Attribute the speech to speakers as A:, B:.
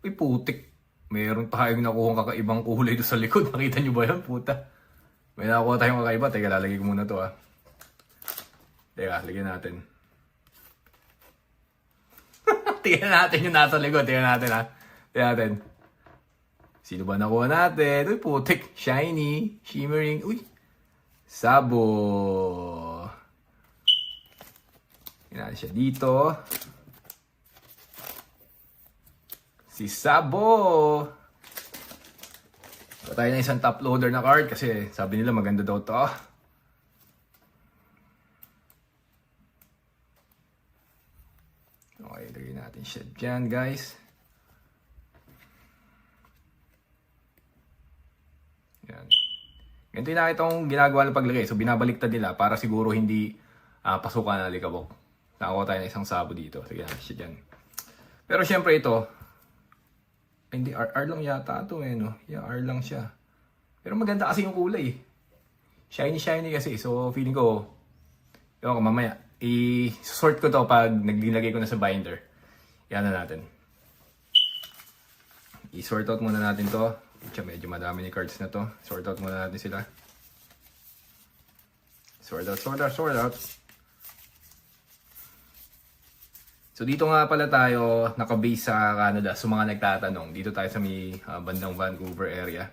A: Uy, putik. Meron tayong nakuhang kakaibang kulay doon sa likod. Nakita nyo ba yan, puta? May nakuha tayong kakaiba. Teka, lalagay ko muna to ah. Teka, lagyan natin. Tingnan natin yung nasa likod. Tingnan natin ha. Tingnan natin. Sino ba nakuha natin? Uy, putik. Shiny. Shimmering. Uy. Sabo. Tingnan siya dito. Si Sabo. So, tayo na isang top loader na card kasi sabi nila maganda daw to. Okay, lagay natin siya dyan, guys. Yan. Ganito yung nakita kong ginagawa ng paglagay. So, binabaliktad nila para siguro hindi pasukan na likabok. Nakakuha tayo ng isang Sabo dito. Lagyan natin siya dyan. Pero syempre ito, hindi, R lang yata ito eh, no? Yeah, R lang siya. Pero maganda kasi yung kulay. Shiny kasi. So, feeling ko, ewan ko, mamaya, i-sort ko to pag naglilagay ko na sa binder. Yan na natin. I-sort out muna natin to. Medyo madami ni cards na to. Sort out muna natin sila. Sort out. So dito nga pala tayo nakabase sa Canada. So mga nagtatanong, dito tayo sa may bandang Vancouver area.